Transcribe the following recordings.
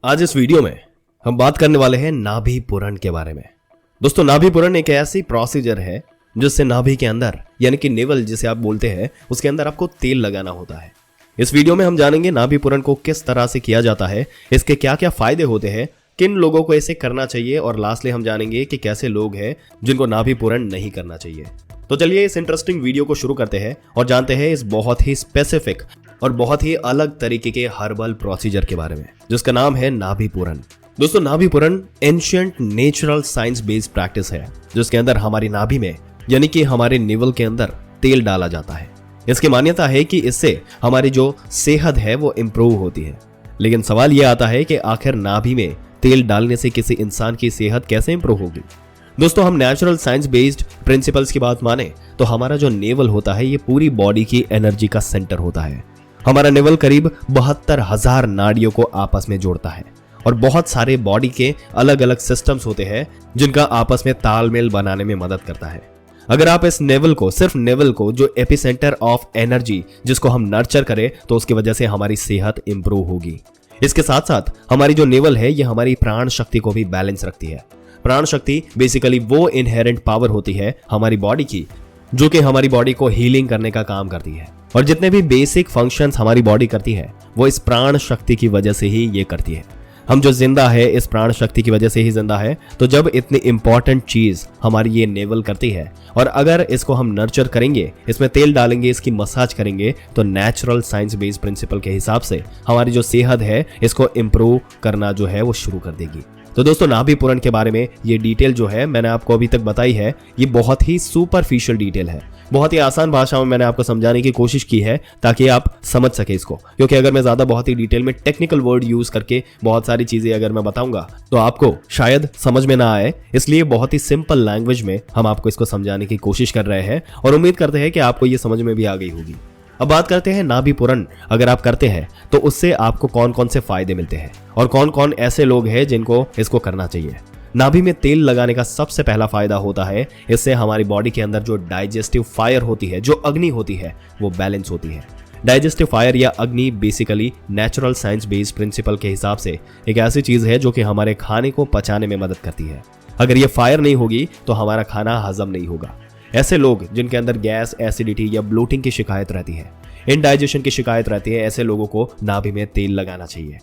आज इस वीडियो में हम बात करने वाले हैं नाभि पूरण के बारे में। दोस्तों, नाभि पूरण एक ऐसी प्रोसीजर है जिससे नाभि के अंदर यानी कि नेवल जिसे आप बोलते हैं उसके अंदर आपको तेल लगाना होता है। इस वीडियो में हम जानेंगे नाभि पूरण को किस तरह से किया जाता है, इसके क्या क्या फायदे होते हैं, किन लोगों को इसे करना चाहिए और लास्टली हम जानेंगे कि कैसे लोग हैं जिनको नाभि पूरण नहीं करना चाहिए। तो चलिए इस इंटरेस्टिंग वीडियो को शुरू करते हैं और जानते हैं इस बहुत ही स्पेसिफिक और बहुत ही अलग तरीके के हर्बल प्रोसीजर के बारे में जिसका नाम है नाभि पूरण। दोस्तों, नाभि पूरण ancient natural science based practice है जिसके अंदर हमारी नाभि में यानी कि हमारे नेवल के अंदर तेल डाला जाता है। इसकी मान्यता है कि इससे हमारी जो सेहत है वो इंप्रूव होती है। लेकिन सवाल यह आता है कि आखिर नाभि में तेल डालने से किसी इंसान की सेहत कैसे इंप्रूव होगी। दोस्तों, हम नेचुरल साइंस बेस्ड प्रिंसिपल्स की बात माने तो हमारा जो नेवल होता है ये पूरी बॉडी की एनर्जी का सेंटर होता है। हमारा नेवल करीब 72,000 नाड़ियों को आपस में जोड़ता है और बहुत सारे बॉडी के अलग अलग सिस्टम्स होते हैं जिनका आपस में तालमेल बनाने में मदद करता है। अगर आप इस नेवल को सिर्फ नेवल को जो एपिसेंटर ऑफ एनर्जी जिसको हम नर्चर करें तो उसकी वजह से हमारी सेहत इंप्रूव होगी। इसके साथ साथ हमारी जो नेवल है ये हमारी प्राण शक्ति को भी बैलेंस रखती है। प्राण शक्ति बेसिकली वो इनहेरेंट पावर होती है हमारी बॉडी की जो कि हमारी बॉडी को हीलिंग करने का काम करती है और जितने भी बेसिक फंक्शंस हमारी बॉडी करती है वो इस प्राण शक्ति की वजह से ही ये करती है। हम जो जिंदा है इस प्राण शक्ति की वजह से ही जिंदा है। तो जब इतनी इंपॉर्टेंट चीज हमारी ये नेवल करती है और अगर इसको हम नर्चर करेंगे, इसमें तेल डालेंगे, इसकी मसाज करेंगे तो नेचुरल साइंस बेस्ड प्रिंसिपल के हिसाब से हमारी जो सेहत है इसको इंप्रूव करना जो है वो शुरू कर देगी। तो दोस्तों, नाभि पूरण के बारे में ये डिटेल जो है मैंने आपको अभी तक बताई है ये बहुत ही सुपरफिशियल डिटेल है। बहुत ही आसान भाषा में मैंने आपको समझाने की कोशिश की है ताकि आप समझ सके इसको, क्योंकि अगर मैं ज्यादा बहुत ही डिटेल में टेक्निकल वर्ड यूज करके बहुत सारी चीजें अगर मैं बताऊंगा तो आपको शायद समझ में ना आए। इसलिए बहुत ही सिंपल लैंग्वेज में हम आपको इसको समझाने की कोशिश कर रहे हैं और उम्मीद करते हैं कि आपको ये समझ में भी आ गई होगी। अब बात करते हैं नाभि पूरण अगर आप करते हैं तो उससे आपको कौन कौन से फायदे मिलते हैं और कौन कौन ऐसे लोग हैं जिनको इसको करना चाहिए। नाभि में तेल लगाने का सबसे पहला फायदा होता है इससे हमारी बॉडी के अंदर जो डाइजेस्टिव फायर होती है, जो अग्नि होती है, वो बैलेंस होती है। डाइजेस्टिव फायर या अग्नि basically natural science based principle के हिसाब से एक ऐसी चीज है जो कि हमारे खाने को पचाने में मदद करती है। अगर ये फायर नहीं होगी तो हमारा खाना हजम नहीं होगा। ऐसे लोग जिनके अंदर गैस, एसिडिटी या ब्लोटिंग की शिकायत रहती है, इनडाइजेशन की शिकायत रहती है, ऐसे लोगों को नाभि में तेल लगाना चाहिए।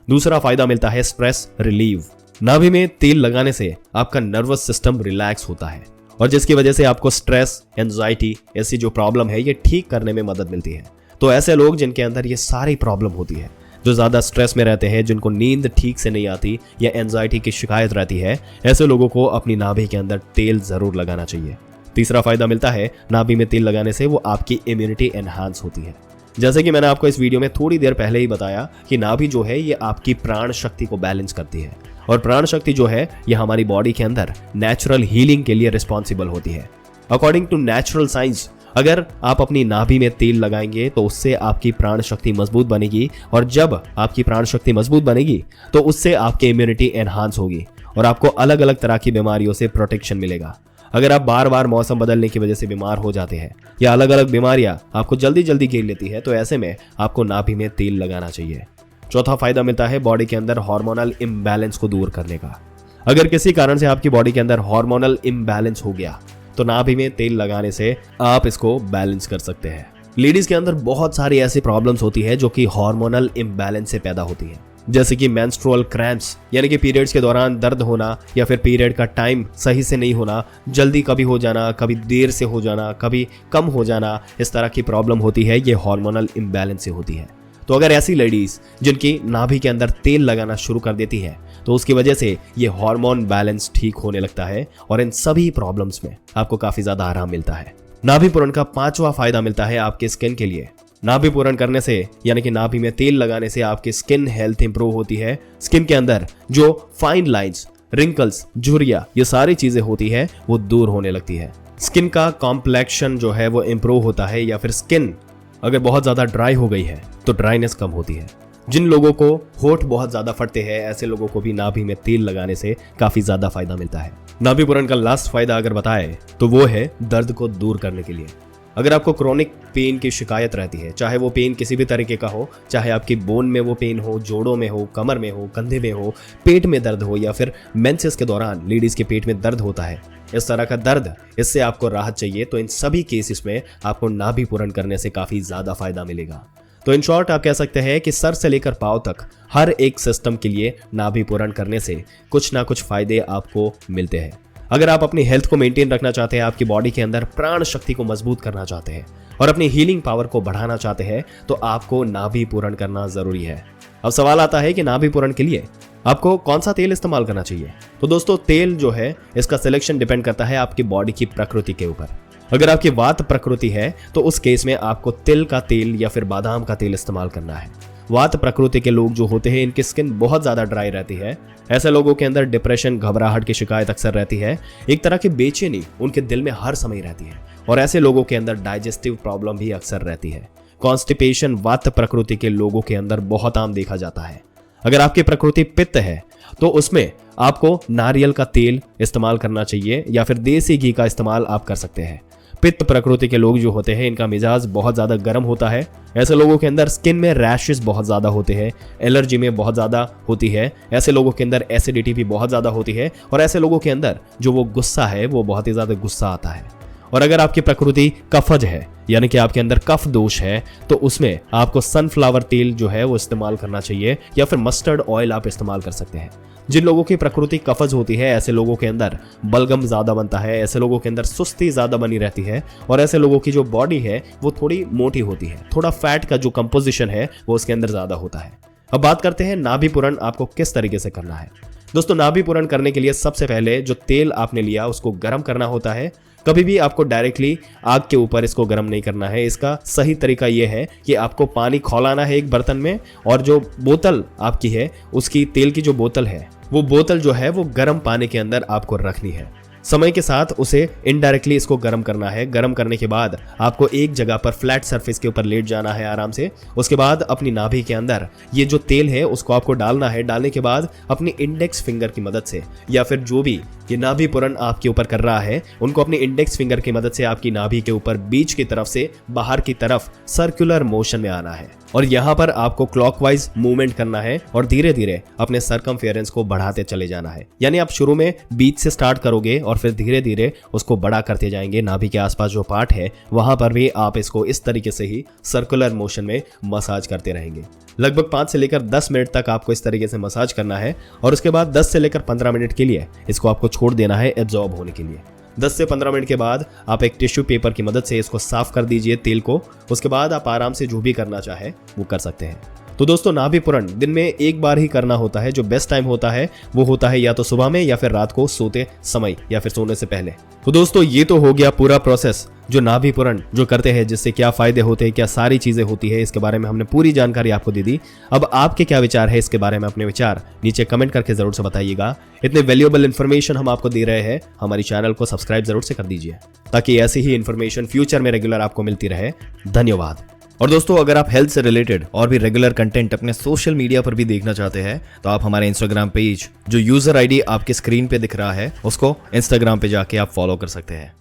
दूसरा फायदा मिलता है स्ट्रेस रिलीव। नाभि में तेल लगाने से आपका नर्वस सिस्टम रिलैक्स होता है और जिसकी वजह से आपको स्ट्रेस, एंजाइटी ऐसी जो प्रॉब्लम है ये ठीक करने में मदद मिलती है। तो ऐसे लोग जिनके अंदर ये सारी प्रॉब्लम होती है, जो ज्यादा स्ट्रेस में रहते हैं, जिनको नींद ठीक से नहीं आती या एंजाइटी की शिकायत रहती है, ऐसे लोगों को अपनी नाभि के अंदर तेल जरूर लगाना चाहिए। तीसरा फायदा मिलता है नाभि में तेल लगाने से वो आपकी इम्यूनिटी एनहांस होती है। जैसे कि मैंने आपको इस वीडियो में थोड़ी देर पहले ही बताया कि नाभि जो है ये आपकी प्राण शक्ति को बैलेंस करती है और प्राण शक्ति जो है ये हमारी बॉडी के अंदर नेचुरल हीलिंग के लिए रिस्पॉन्सिबल होती है। अकॉर्डिंग टू नेचुरल साइंस, अगर आप अपनी नाभि में तेल लगाएंगे तो उससे आपकी प्राण शक्ति मजबूत बनेगी और जब आपकी प्राण शक्ति मजबूत बनेगी तो उससे आपकी इम्यूनिटी एनहांस होगी और आपको अलग अलग तरह की बीमारियों से प्रोटेक्शन मिलेगा। अगर आप बार बार मौसम बदलने की वजह से बीमार हो जाते हैं या अलग अलग बीमारियां आपको जल्दी जल्दी घेर लेती है तो ऐसे में आपको नाभि में तेल लगाना चाहिए। चौथा फायदा मिलता है बॉडी के अंदर हार्मोनल इम्बैलेंस को दूर करने का। अगर किसी कारण से आपकी बॉडी के अंदर हार्मोनल इम्बैलेंस हो गया तो नाभि में तेल लगाने से आप इसको बैलेंस कर सकते हैं। लेडीज के अंदर बहुत सारी ऐसी प्रॉब्लम्स होती है जो कि हार्मोनल इम्बैलेंस से पैदा होती है, जैसे कि मेंस्ट्रुअल क्रैम्प्स यानी कि पीरियड्स के दौरान दर्द होना या फिर पीरियड का टाइम सही से नहीं होना, जल्दी कभी हो जाना, कभी देर से हो जाना, कभी कम हो जाना, इस तरह की प्रॉब्लम होती है ये हार्मोनल इम्बैलेंस से होती है। तो अगर ऐसी लेडीज जिनकी नाभि के अंदर तेल लगाना शुरू कर देती है तो उसकी वजह से ये हार्मोन बैलेंस ठीक होने लगता है और इन सभी प्रॉब्लम्स में आपको काफी ज्यादा आराम मिलता है। नाभि पूरण का पांचवा फायदा मिलता है आपके स्किन के लिए। नाभि पूरण करने से यानी कि नाभि में तेल लगाने से आपकी स्किन हेल्थ इंप्रूव होती है। स्किन के अंदर जो फाइन लाइंस, रिंकल्स, झुर्रियां ये सारी चीजें होती है वो दूर होने लगती है। स्किन का कॉम्प्लेक्शन जो है वो इंप्रूव होता है या फिर स्किन अगर बहुत ज्यादा ड्राई हो गई है तो ड्राइनेस कम होती है। जिन लोगों को होठ बहुत ज्यादा फटते हैं ऐसे लोगों को भी नाभि में तेल लगाने से काफी ज्यादा फायदा मिलता है। नाभि पूरण का लास्ट फायदा अगर बताए तो वो है दर्द को दूर करने के लिए। अगर आपको क्रोनिक पेन की शिकायत रहती है, चाहे वो पेन किसी भी तरीके का हो, चाहे आपकी बोन में वो पेन हो, जोड़ों में हो, कमर में हो, कंधे में हो, पेट में दर्द हो, या फिर मेंसेस के दौरान लेडीज के पेट में दर्द होता है, इस तरह का दर्द, इससे आपको राहत चाहिए, तो इन सभी केसेस में आपको नाभि पूरण करने से काफी ज्यादा फायदा मिलेगा। तो इन शॉर्ट आप कह सकते हैं कि सर से लेकर पांव तक हर एक सिस्टम के लिए नाभि पूरण करने से कुछ ना कुछ फायदे आपको मिलते हैं। अगर आप अपनी हेल्थ को मेंटेन रखना चाहते हैं, आपकी बॉडी के अंदर प्राण शक्ति को मजबूत करना चाहते हैं और अपनी हीलिंग पावर को बढ़ाना चाहते हैं, तो आपको नाभि पूरण करना जरूरी है। अब सवाल आता है कि नाभि पूरण के लिए आपको कौन सा तेल इस्तेमाल करना चाहिए। तो दोस्तों, तेल जो है इसका सिलेक्शन डिपेंड करता है आपकी बॉडी की प्रकृति के ऊपर। अगर आपकी वात प्रकृति है तो उस केस में आपको तिल का तेल या फिर बादाम का तेल इस्तेमाल करना है। वात प्रकृति के लोग जो होते हैं, इनकी स्किन बहुत ज्यादा ड्राई रहती है। ऐसे लोगों के अंदर डिप्रेशन, घबराहट की शिकायत अक्सर रहती है। एक तरह की बेचैनी उनके दिल में हर समय रहती है और ऐसे लोगों के अंदर डाइजेस्टिव प्रॉब्लम भी अक्सर रहती है। कॉन्स्टिपेशन वात प्रकृति के लोगों के अंदर बहुत आम देखा जाता है। अगर आपकी प्रकृति पित्त है तो उसमें आपको नारियल का तेल इस्तेमाल करना चाहिए या फिर देसी घी का इस्तेमाल आप कर सकते हैं। पित्त प्रकृति के लोग जो होते हैं, इनका मिजाज बहुत ज्यादा गर्म होता है। ऐसे लोगों के अंदर स्किन में रैशेस बहुत ज्यादा होते हैं, एलर्जी में बहुत ज्यादा होती है। ऐसे लोगों के अंदर एसिडिटी भी बहुत ज्यादा होती है और ऐसे लोगों के अंदर जो वो गुस्सा है वो बहुत ही ज्यादा गुस्सा आता है। और अगर आपकी प्रकृति कफज है, यानी कि आपके अंदर कफ दोष है, तो उसमें आपको सनफ्लावर तेल जो है वो इस्तेमाल करना चाहिए या फिर मस्टर्ड ऑयल आप इस्तेमाल कर सकते हैं। जिन लोगों की प्रकृति कफज होती है, ऐसे लोगों के अंदर बलगम ज्यादा बनता है, ऐसे लोगों के अंदर सुस्ती ज्यादा बनी रहती है और ऐसे लोगों की जो बॉडी है वो थोड़ी मोटी होती है, थोड़ा फैट का जो कंपोजिशन है वो उसके अंदर ज्यादा होता है। अब बात करते हैं नाभि पूरण आपको किस तरीके से करना है। दोस्तों, नाभि पूरण करने के लिए सबसे पहले जो तेल आपने लिया उसको गर्म करना होता है। कभी भी आपको डायरेक्टली आग के ऊपर इसको गर्म नहीं करना है। इसका सही तरीका यह है कि आपको पानी खौलाना है एक बर्तन में और जो बोतल आपकी है उसकी तेल की जो बोतल है वो बोतल जो है वो गर्म पानी के अंदर आपको रखनी है। समय के साथ उसे इनडायरेक्टली इसको गर्म करना है। गर्म करने के बाद आपको एक जगह पर फ्लैट सरफेस के ऊपर लेट जाना है आराम से। उसके बाद अपनी नाभि के अंदर ये जो तेल है उसको आपको डालना है। डालने के बाद अपनी इंडेक्स फिंगर की मदद से या फिर जो भी ये नाभि पूरण आपके ऊपर कर रहा है उनको अपनी इंडेक्स फिंगर की मदद से आपकी नाभि के ऊपर बीच की तरफ से बाहर की तरफ सर्कुलर मोशन में आना है और यहाँ पर आपको क्लॉकवाइज मूवमेंट करना है और धीरे धीरे अपने सरकमफेरेंस को बढ़ाते चले जाना है। यानी आप शुरू में बीच से स्टार्ट करोगे और फिर धीरे धीरे उसको बड़ा करते जाएंगे। नाभि के आसपास जो पार्ट है वहां पर भी आप इसको इस तरीके से ही सर्कुलर मोशन में मसाज करते रहेंगे। लगभग 5 से लेकर 10 मिनट तक आपको इस तरीके से मसाज करना है और उसके बाद 10 से लेकर 15 मिनट के लिए इसको आपको छोड़ देना है एब्जॉर्ब होने के लिए। 10 से 15 मिनट के बाद आप एक टिश्यू पेपर की मदद से इसको साफ कर दीजिए तेल को। उसके बाद आप आराम से जो भी करना चाहे वो कर सकते हैं। तो दोस्तों, नाभि पूरण दिन में एक बार ही करना होता है। जो बेस्ट टाइम होता है वो होता है या तो सुबह में या फिर रात को सोते समय या फिर सोने से पहले। तो दोस्तों, ये तो हो गया पूरा प्रोसेस जो नाभि पूरण जो करते हैं, जिससे क्या फायदे होते हैं, क्या सारी चीजें होती है, इसके बारे में हमने पूरी जानकारी आपको दे दी। अब आपके क्या विचार है इसके बारे में, अपने विचार नीचे कमेंट करके जरूर से बताइएगा। इतने वैल्यूएबल इन्फॉर्मेशन हम आपको दे रहे हैं, हमारी चैनल को सब्सक्राइब जरूर से कर दीजिए ताकि ऐसी ही इन्फॉर्मेशन फ्यूचर में रेगुलर आपको मिलती रहे। धन्यवाद। और दोस्तों, अगर आप हेल्थ से रिलेटेड और भी रेगुलर कंटेंट अपने सोशल मीडिया पर भी देखना चाहते हैं तो आप हमारे इंस्टाग्राम पेज जो यूजर आईडी आपके स्क्रीन पे दिख रहा है उसको इंस्टाग्राम पे जाके आप फॉलो कर सकते हैं।